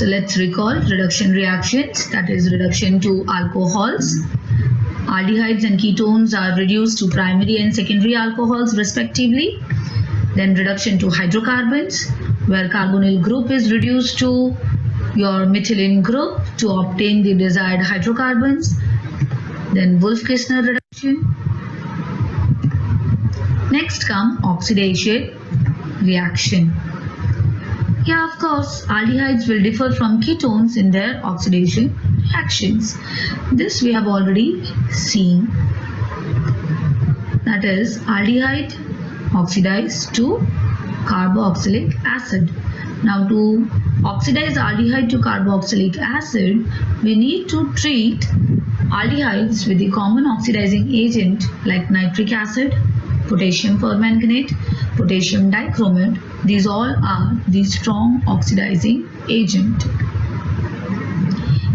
So let's recall reduction reactions, that is reduction to alcohols. Aldehydes and ketones are reduced to primary and secondary alcohols respectively. Then reduction to hydrocarbons, where carbonyl group is reduced to your methylene group to obtain the desired hydrocarbons. Then Wolff-Kishner reduction. Next come oxidation reaction. Yeah, of course, aldehydes will differ from ketones in their oxidation reactions. This we have already seen. That is, aldehyde oxidized to carboxylic acid. Now, to oxidize aldehyde to carboxylic acid, we need to treat aldehydes with the common oxidizing agent like nitric acid, potassium permanganate, potassium dichromate. These all are the strong oxidizing agent.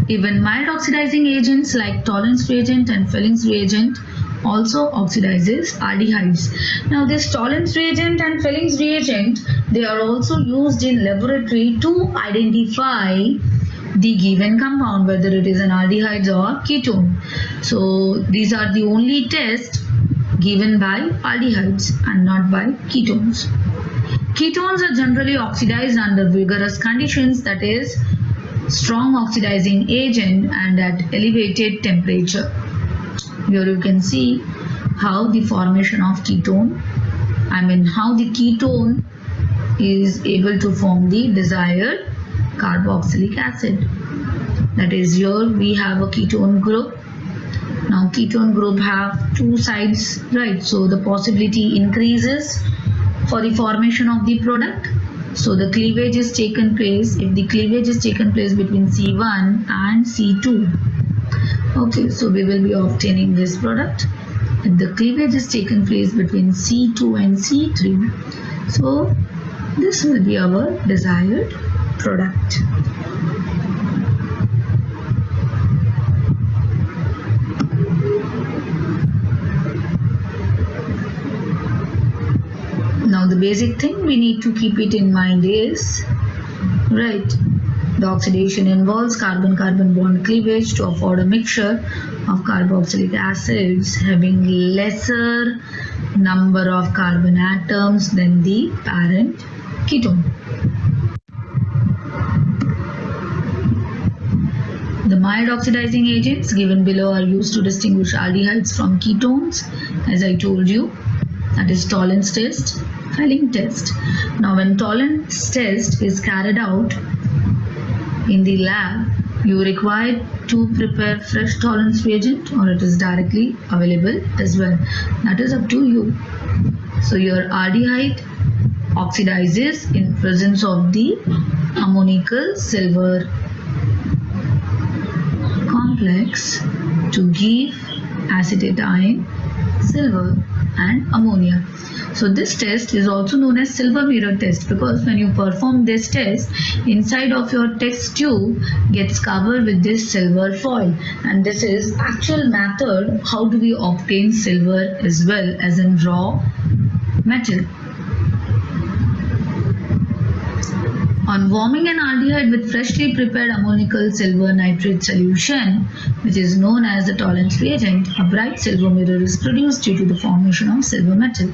Even mild oxidizing agents like Tollens reagent and Fellings reagent also oxidizes aldehydes. Now this Tollens reagent and Fellings reagent, they are also used in laboratory to identify the given compound, whether it is an aldehyde or ketone. So these are the only tests given by aldehydes and not by ketones. Ketones are generally oxidized under vigorous conditions, that is strong oxidizing agent and at elevated temperature. Here you can see how the formation of ketone, how the ketone is able to form the desired carboxylic acid. That is, here we have a ketone group. Now ketone group have two sides, right? So the possibility increases for the formation of the product. So the cleavage is taken place, if the cleavage is taken place between C1 and C2. Okay, so we will be obtaining this product. If the cleavage is taken place between C2 and C3, so this will be our desired product. Now the basic thing we need to keep it in mind is, right, the oxidation involves carbon-carbon bond cleavage to afford a mixture of carboxylic acids having lesser number of carbon atoms than the parent ketone. The mild oxidizing agents given below are used to distinguish aldehydes from ketones, as I told you. That is Tollens test, Felling test. Now when Tollens test is carried out in the lab, you require to prepare fresh Tollens reagent or it is directly available as well. That is up to you. So your aldehyde oxidizes in presence of the ammoniacal silver complex to give acetate ion, silver and ammonia. So this test is also known as silver mirror test, because when you perform this test, inside of your test tube gets covered with this silver foil, and this is actual method how do we obtain silver as well as in raw metal. On warming an aldehyde with freshly prepared ammoniacal silver nitrate solution, which is known as the Tollens reagent, a bright silver mirror is produced due to the formation of silver metal.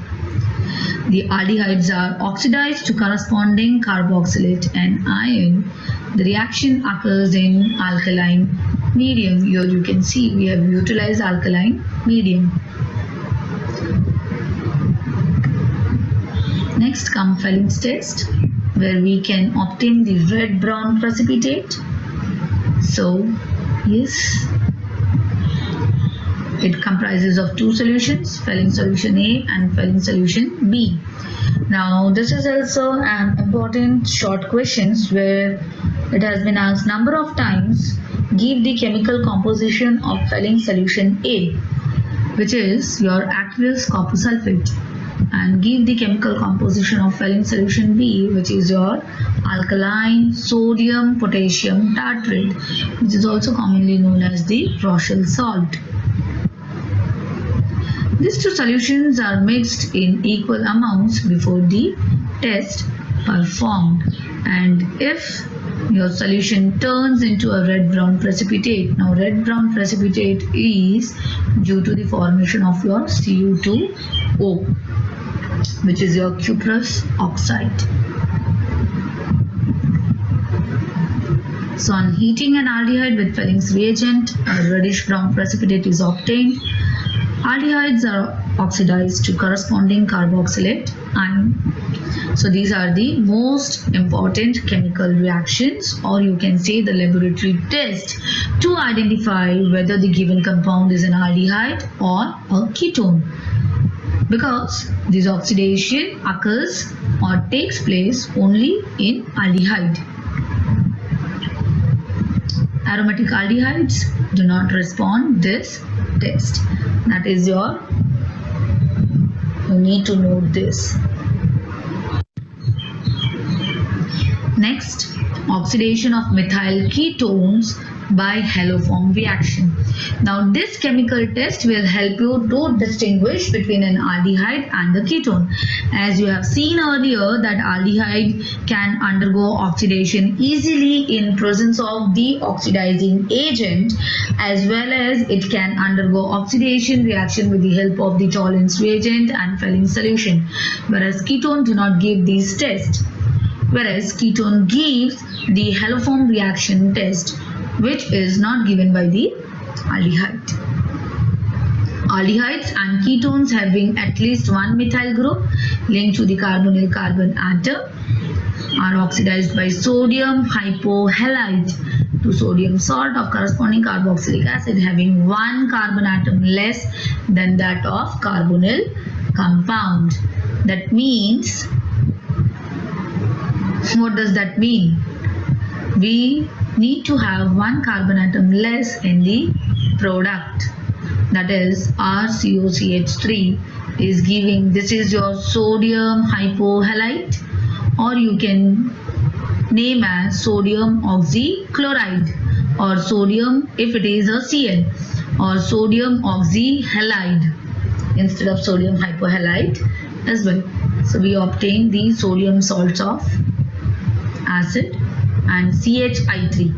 The aldehydes are oxidized to corresponding carboxylate and ion. The reaction occurs in alkaline medium. Here you can see we have utilized alkaline medium. Next come Fellings test, where we can obtain the red-brown precipitate. So, yes, it comprises of two solutions, Felling solution A and Felling solution B. Now, this is also an important short questions where it has been asked number of times, give the chemical composition of Felling solution A, which is your aqueous copper sulfate, and give the chemical composition of Felling solution B, which is your alkaline sodium potassium tartrate, which is also commonly known as the Rochelle salt. These two solutions are mixed in equal amounts before the test performed, and if your solution turns into a red-brown precipitate. Now red-brown precipitate is due to the formation of your Cu2O, which is your cuprous oxide. So on heating an aldehyde with Fellings reagent, a reddish-brown precipitate is obtained. Aldehydes are oxidized to corresponding carboxylate ion. So these are the most important chemical reactions, or you can say the laboratory test to identify whether the given compound is an aldehyde or a ketone, because this oxidation occurs or takes place only in aldehyde. Aromatic aldehydes do not respond this test. That is you need to note this. Next, oxidation of methyl ketones by haloform reaction. Now this chemical test will help you to distinguish between an aldehyde and the ketone. As you have seen earlier that aldehyde can undergo oxidation easily in presence of the oxidizing agent, as well as it can undergo oxidation reaction with the help of the Tollens reagent and Fellings solution, whereas ketone do not give these tests. Whereas ketone gives the haloform reaction test, which is not given by the aldehyde. Aldehydes and ketones having at least one methyl group linked to the carbonyl carbon atom are oxidized by sodium hypohalite to sodium salt of corresponding carboxylic acid having one carbon atom less than that of carbonyl compound. That means, what does that mean? We need to have one carbon atom less in the product. That is, RCOCH3 is giving, this is your sodium hypohalite, or you can name as sodium oxychloride, or sodium if it is a Cl, or sodium oxyhalide instead of sodium hypohalite as well. So we obtain the sodium salts of acid and CHI3.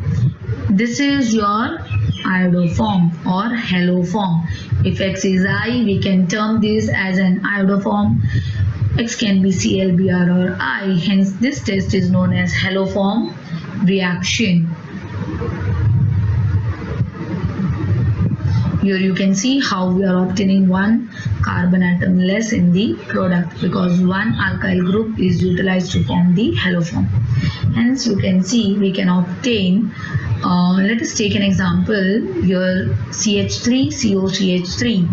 This is your iodoform or haloform. If X is I, we can term this as an iodoform. X can be Cl, Br or I. Hence this test is known as haloform reaction. Here you can see how we are obtaining one carbon atom less in the product, because one alkyl group is utilized to form the haloform. Hence you can see we can obtain, let us take an example, your CH3COCH3,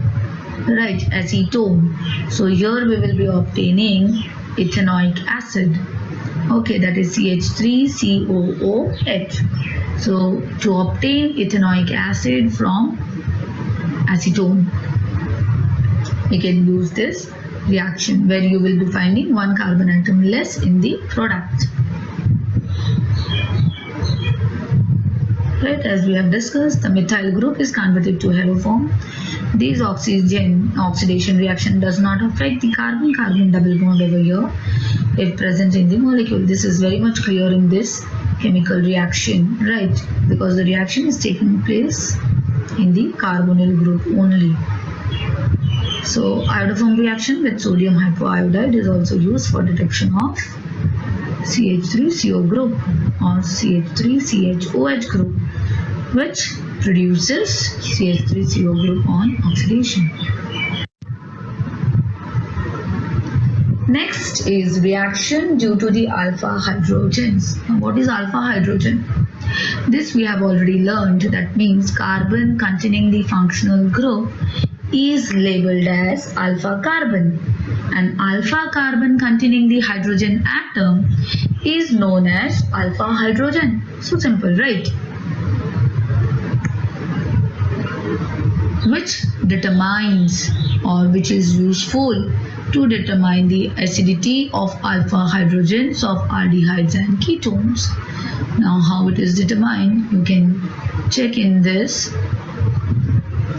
right, acetone. So here we will be obtaining ethanoic acid. Okay, that is CH3COOH. So to obtain ethanoic acid from acetone, we can use this reaction where you will be finding one carbon atom less in the product. Right, as we have discussed, the methyl group is converted to haloform. This oxidation reaction does not affect the carbon-carbon double bond over here if present in the molecule. This is very much clear in this chemical reaction, right? Because the reaction is taking place in the carbonyl group only. So iodoform reaction with sodium hypoiodide is also used for detection of CH3CO group or CH3CHOH group, which produces CH3CO group on oxidation. Next is reaction due to the alpha hydrogens. Now, what is alpha hydrogen? This we have already learned. That means carbon containing the functional group is labeled as alpha carbon, and alpha carbon containing the hydrogen atom is known as alpha hydrogen. So simple, right? Which determines, or which is useful to determine the acidity of alpha hydrogens of aldehydes and ketones. Now how it is determined, you can check in this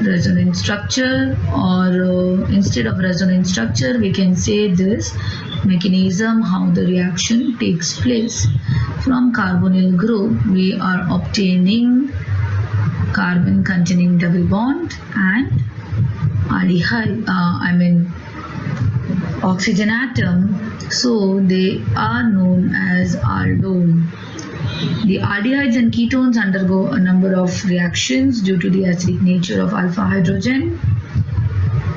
resonance structure, or instead of resonance structure we can say this mechanism how the reaction takes place. From carbonyl group, we are obtaining carbon containing double bond and aldehyde, oxygen atom. So they are known as aldol. The aldehydes and ketones undergo a number of reactions due to the acidic nature of alpha hydrogen.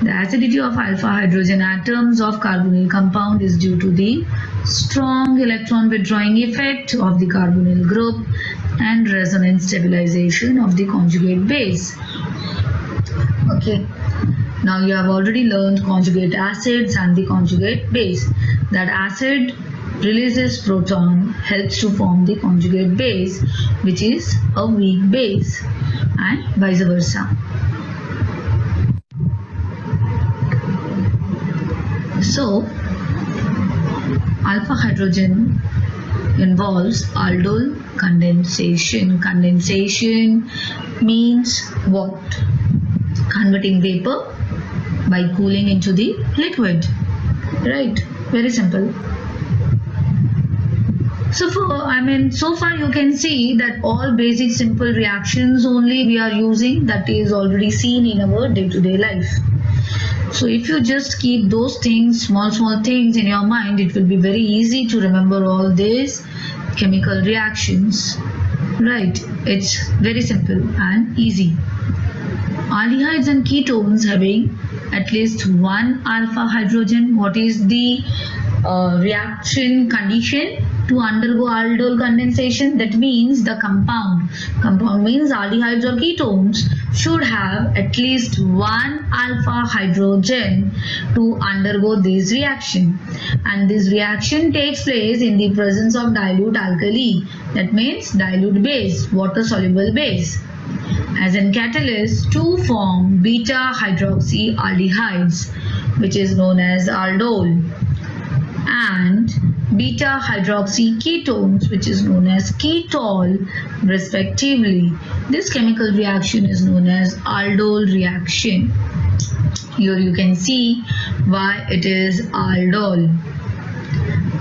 The acidity of alpha hydrogen atoms of carbonyl compound is due to the strong electron withdrawing effect of the carbonyl group and resonance stabilization of the conjugate base. Okay, now you have already learned conjugate acids and the conjugate base. That acid releases proton, helps to form the conjugate base, which is a weak base, and vice versa. So, alpha hydrogen involves aldol condensation. Condensation means what? Converting vapor by cooling into the liquid. Right? Very simple. So so far you can see that all basic simple reactions only we are using, that is already seen in our day-to-day life. So if you just keep those things, small things in your mind, it will be very easy to remember all these chemical reactions. Right? It's very simple and easy. Aldehydes and ketones having at least one alpha hydrogen. What is the reaction condition to undergo aldol condensation? That means the compound means aldehydes or ketones should have at least one alpha hydrogen to undergo this reaction, and this reaction takes place in the presence of dilute alkali. That means dilute base, water soluble base. As in catalyst to form beta hydroxy aldehydes, which is known as aldol, and beta hydroxy ketones, which is known as ketol, respectively. This chemical reaction is known as aldol reaction. Here you can see why it is aldol.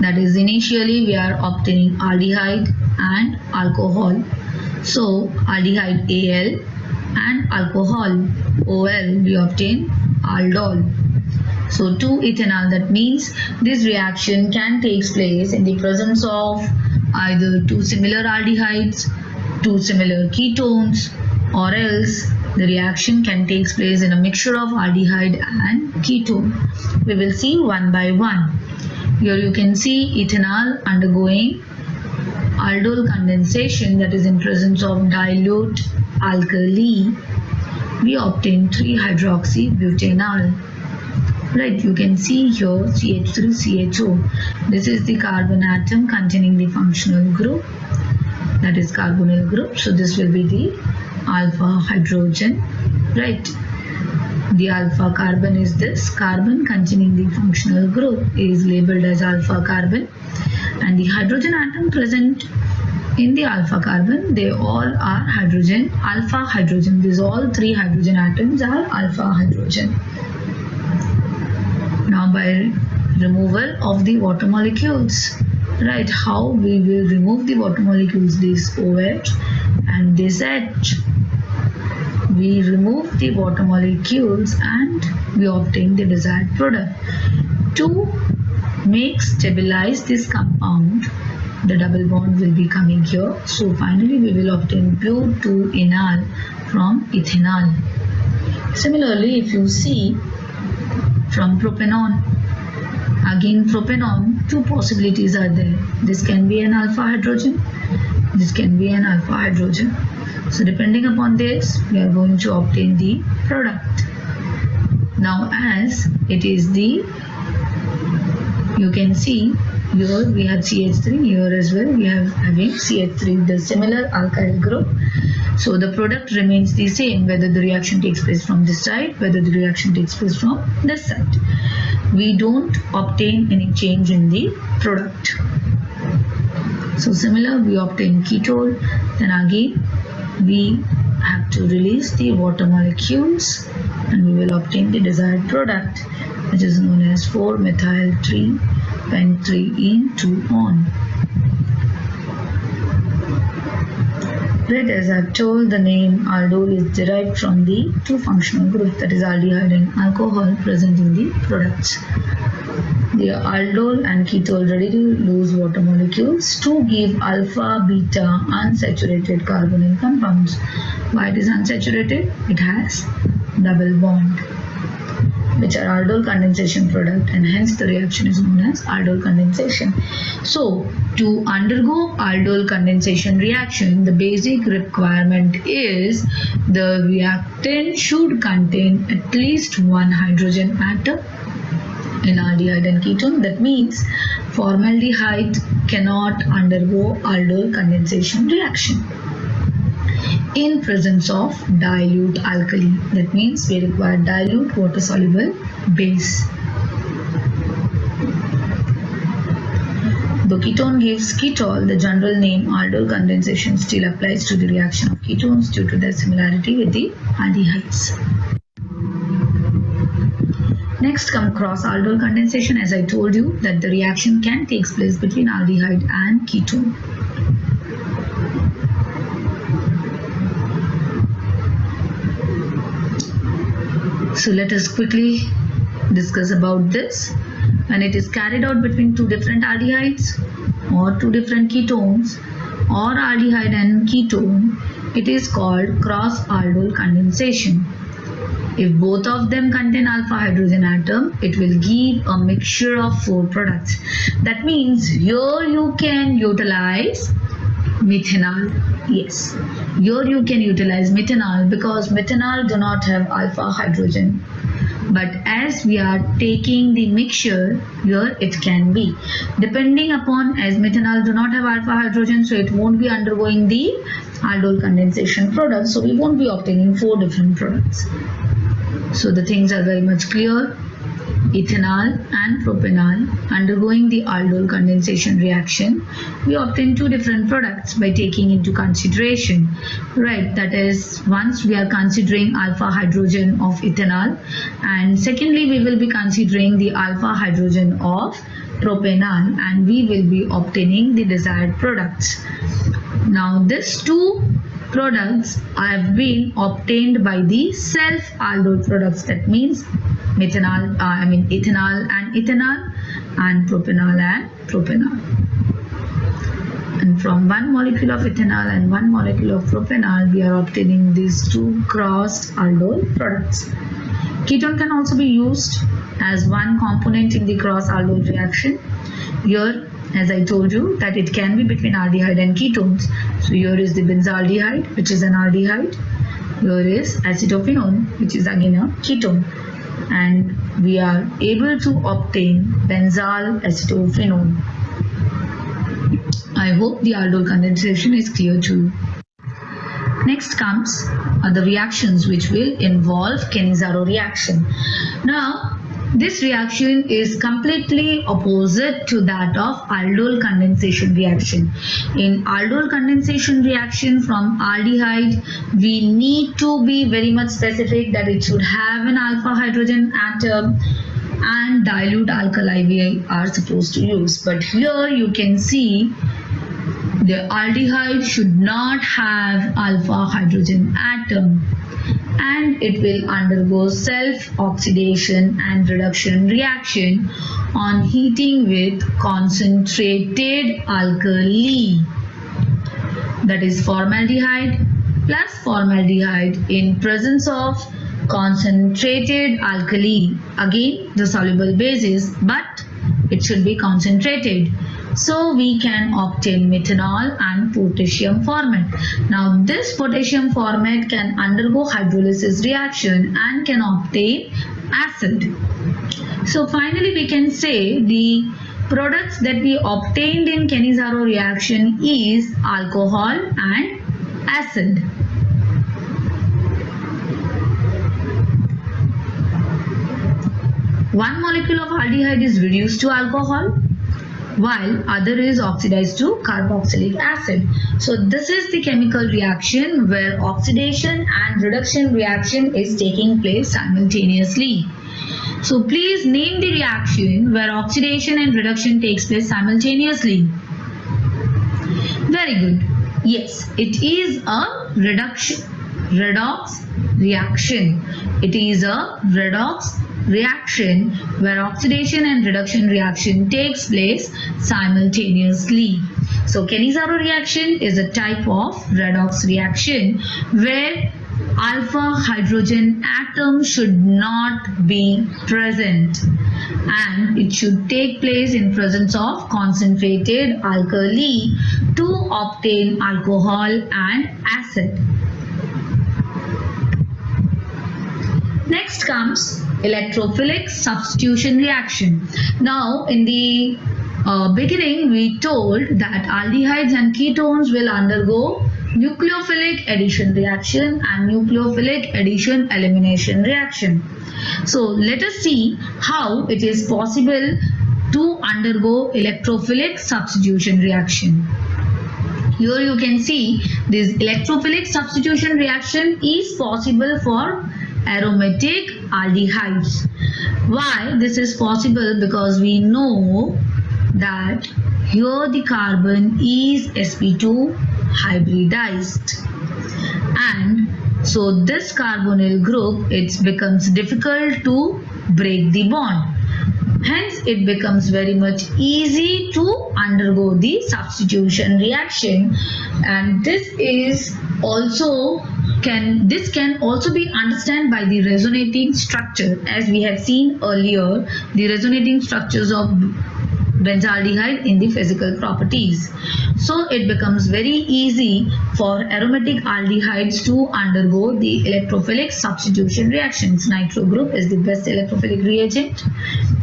That is, initially we are obtaining aldehyde and alcohol. So aldehyde Al and alcohol OL, we obtain aldol. So 2-ethanol, that means this reaction can take place in the presence of either two similar aldehydes, two similar ketones, or else the reaction can take place in a mixture of aldehyde and ketone. We will see one by one. Here you can see ethanol undergoing aldol condensation, that is in presence of dilute alkali. We obtain 3-hydroxybutanol. Right, you can see here CH3CHO. This is the carbon atom containing the functional group, that is carbonyl group. So this will be the alpha hydrogen. Right, the alpha carbon is this carbon containing the functional group is labeled as alpha carbon, and the hydrogen atom present in the alpha carbon, they all are hydrogen, alpha hydrogen. These all three hydrogen atoms are alpha hydrogen. Now by removal of the water molecules, right, how we will remove the water molecules, this OH and this H. We remove the water molecules and we obtain the desired product. To make stabilize this compound, the double bond will be coming here. So finally we will obtain butanol from ethanol. Similarly, if you see from propanol, again propanol, two possibilities are there. This can be an alpha hydrogen, this can be an alpha hydrogen. So depending upon this, we are going to obtain the product. Now as it is the, you can see here we have CH3, here as well we have having CH3, the similar alkyl group. So the product remains the same whether the reaction takes place from this side, whether the reaction takes place from this side. We don't obtain any change in the product. So similar, we obtain ketone, then again we have to release the water molecules and we will obtain the desired product, which is known as 4-methyl 3-pen-3-ene 2-on. Right, as I've told, the name aldol is derived from the two functional groups, that is aldehyde and alcohol, present in the products. The aldol and ketol ready to lose water molecules to give alpha, beta unsaturated carbonyl compounds. Why it is unsaturated? It has double bond, which are aldol condensation product, and hence the reaction is known as aldol condensation. So to undergo aldol condensation reaction, the basic requirement is the reactant should contain at least one hydrogen atom in aldehyde and ketone. That means formaldehyde cannot undergo aldol condensation reaction in presence of dilute alkali. That means we require dilute water soluble base. Though ketone gives ketol, the general name aldol condensation still applies to the reaction of ketones due to their similarity with the aldehydes. Next come cross aldol condensation. As I told you that the reaction can take place between aldehyde and ketone. So let us quickly discuss about this. When it is carried out between two different aldehydes or two different ketones or aldehyde and ketone, it is called cross aldol condensation. If both of them contain alpha hydrogen atom, it will give a mixture of four products. That means here you can utilize methanol. Yes, here you can utilize methanol because methanol do not have alpha hydrogen. But as we are taking the mixture, here it can be. Depending upon, as methanol do not have alpha hydrogen, so it won't be undergoing the aldol condensation product. So we won't be obtaining four different products. So the things are very much clear. Ethanol and propanol undergoing the aldol condensation reaction, we obtain two different products by taking into consideration, right? That is, once we are considering alpha hydrogen of ethanol, and secondly we will be considering the alpha hydrogen of propanol, and we will be obtaining the desired products. Now these two products have been obtained by the self aldol products. That means ethanol and ethanol, and propanol and propanol. And from one molecule of ethanol and one molecule of propanol, we are obtaining these two crossed aldol products. Ketone can also be used as one component in the cross aldol reaction. Here, as I told you, that it can be between aldehyde and ketones. So here is the benzaldehyde, which is an aldehyde. Here is acetophenone, which is again a ketone. And we are able to obtain benzyl acetophenone. I hope the aldol condensation is clear to you. Next comes the reactions which will involve Cannizzaro reaction. Now, this reaction is completely opposite to that of aldol condensation reaction. In aldol condensation reaction from aldehyde, we need to be very much specific that it should have an alpha hydrogen atom and dilute alkali we are supposed to use. But here you can see the aldehyde should not have alpha hydrogen atom, and it will undergo self-oxidation and reduction reaction on heating with concentrated alkali, that is formaldehyde plus formaldehyde in presence of concentrated alkali. Again, the soluble basis, but it should be concentrated. So we can obtain methanol and potassium format. Now this potassium format can undergo hydrolysis reaction and can obtain acid. So finally we can say the products that we obtained in Cannizzaro reaction is alcohol and acid. One molecule of aldehyde is reduced to alcohol, while other is oxidized to carboxylic acid. So this is the chemical reaction where oxidation and reduction reaction is taking place simultaneously. So please name the reaction where oxidation and reduction takes place simultaneously. Very good. Yes, it is a redox reaction. It is a redox reaction where oxidation and reduction reaction takes place simultaneously. So Cannizzaro reaction is a type of redox reaction where alpha hydrogen atom should not be present and it should take place in presence of concentrated alkali to obtain alcohol and acid. Next comes electrophilic substitution reaction. Now in the beginning we told that aldehydes and ketones will undergo nucleophilic addition reaction and nucleophilic addition elimination reaction. So let us see how it is possible to undergo electrophilic substitution reaction. Here you can see this electrophilic substitution reaction is possible for aromatic aldehydes. Why this is possible? Because we know that here the carbon is sp2 hybridized and so this carbonyl group it becomes difficult to break the bond. Hence it becomes very much easy to undergo the substitution reaction and this can also be understood by the resonating structure. As we have seen earlier, the resonating structures of benzaldehyde in the physical properties. So it becomes very easy for aromatic aldehydes to undergo the electrophilic substitution reactions. Nitro group is the best electrophilic reagent.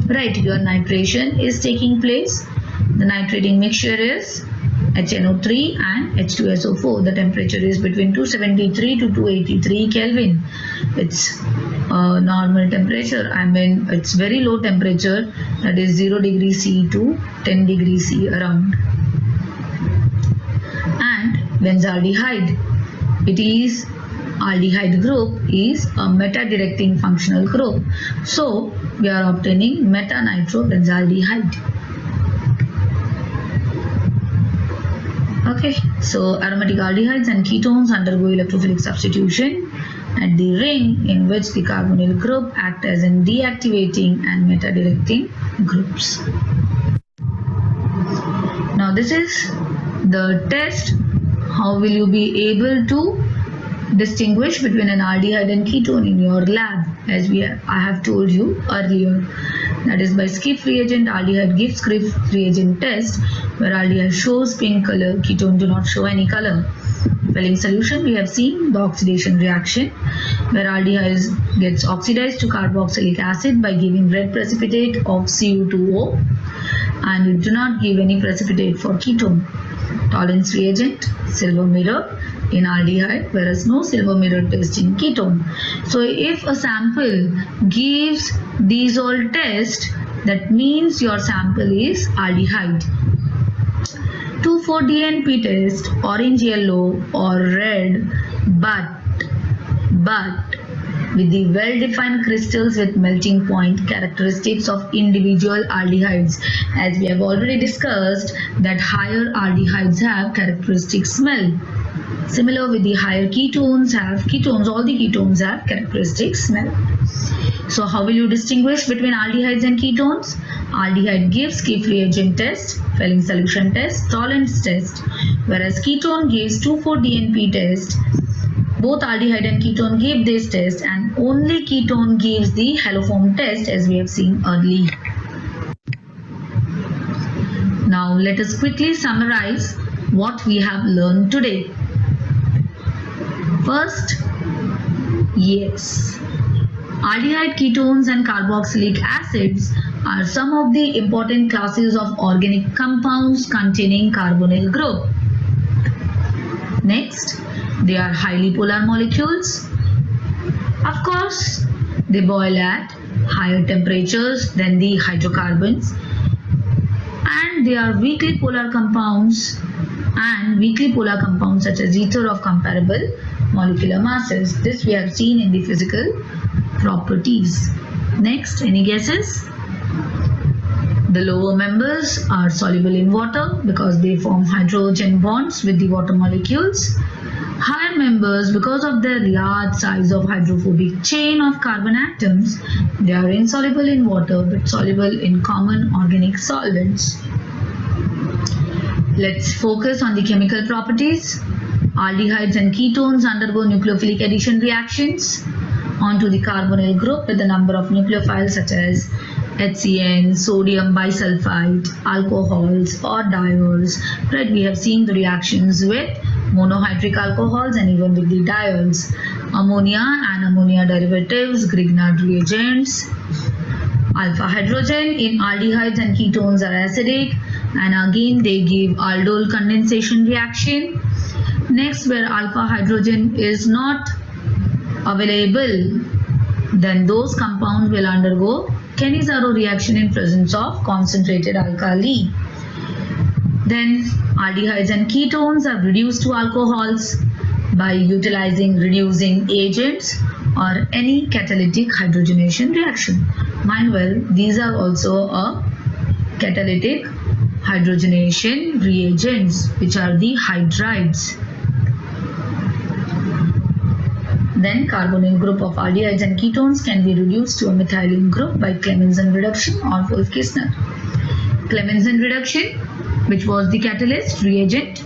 Right, your nitration is taking place. The nitrating mixture is HNO3 and H2SO4. The temperature is between 273 to 283 Kelvin. It's normal temperature. I mean, it's very low temperature, that is 0 degree C to 10 degree C around. And benzaldehyde, it is aldehyde group is a meta-directing functional group. So we are obtaining meta-nitrobenzaldehyde. Okay, so aromatic aldehydes and ketones undergo electrophilic substitution at the ring in which the carbonyl group act as in deactivating and meta-directing groups. Now this is the test. How will you be able to distinguish between an aldehyde and ketone in your lab, as I have told you earlier? That is by Skiff reagent. Aldehyde gives Skiff reagent test where aldehyde shows pink color, ketone do not show any color. Welling solution, we have seen the oxidation reaction where aldehyde gets oxidized to carboxylic acid by giving red precipitate of Cu2O and it do not give any precipitate for ketone. Tollens reagent, silver mirror in aldehyde, whereas no silver mirror test in ketone. So if a sample gives these all tests, that means your sample is aldehyde. 2,4-DNP test, orange, yellow or red, but with the well-defined crystals with melting point characteristics of individual aldehydes. As we have already discussed that higher aldehydes have characteristic smell. Similar with the higher ketones, all the ketones have characteristic smell. So how will you distinguish between aldehydes and ketones? Aldehyde gives Skiff reagent test, Welling solution test, Tollens test, whereas ketone gives 2,4-DNP test. Both aldehyde and ketone give this test and only ketone gives the haloform test, as we have seen earlier. Now let us quickly summarize what we have learned today. First, yes, aldehyde, ketones and carboxylic acids are some of the important classes of organic compounds containing carbonyl group. Next, they are highly polar molecules. Of course, they boil at higher temperatures than the hydrocarbons, and they are weakly polar compounds, such as ether of comparable molecular masses. This we have seen in the physical properties. Next, any guesses? The lower members are soluble in water because they form hydrogen bonds with the water molecules. Higher members, because of their large size of hydrophobic chain of carbon atoms, they are insoluble in water but soluble in common organic solvents. Let's focus on the chemical properties. Aldehydes and ketones undergo nucleophilic addition reactions onto the carbonyl group with a number of nucleophiles such as HCN, sodium bisulfite, alcohols or diols. Right, we have seen the reactions with monohydric alcohols and even with the diols. Ammonia and ammonia derivatives, Grignard reagents. Alpha hydrogen in aldehydes and ketones are acidic, and again they give aldol condensation reaction. Next, where alpha hydrogen is not available, then those compounds will undergo Cannizzaro reaction in presence of concentrated alkali. Then aldehydes and ketones are reduced to alcohols by utilizing reducing agents or any catalytic hydrogenation reaction. Mind well, these are also a catalytic hydrogenation reagents, which are the hydrides. Then carbonyl group of aldehydes and ketones can be reduced to a methylene group by Clemmensen reduction or Wolff-Kissner. Clemmensen reduction, which was the catalyst reagent?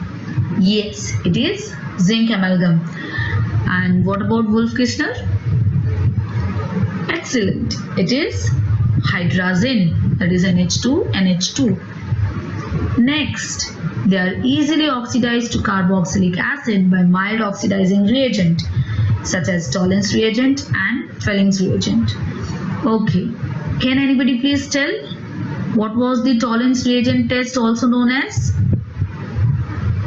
Yes, it is zinc amalgam. And what about Wolff-Kissner? Excellent. It is hydrazine, that is NH2, NH2. Next, they are easily oxidized to carboxylic acid by mild oxidizing reagent such as Tollens reagent and Fellings reagent. Okay, can anybody please tell what was the Tollens reagent test also known as?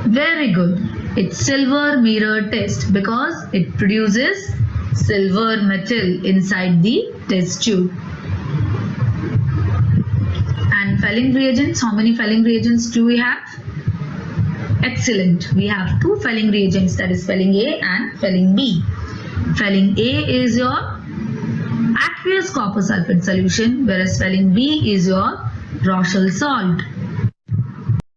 Very good. It's silver mirror test because it produces silver metal inside the test tube. And Felling reagents, how many Felling reagents do we have? Excellent. We have two Felling reagents, that is Felling A and Felling B. Felling A is your aqueous copper sulfate solution, whereas Felling B is your Rochelle salt.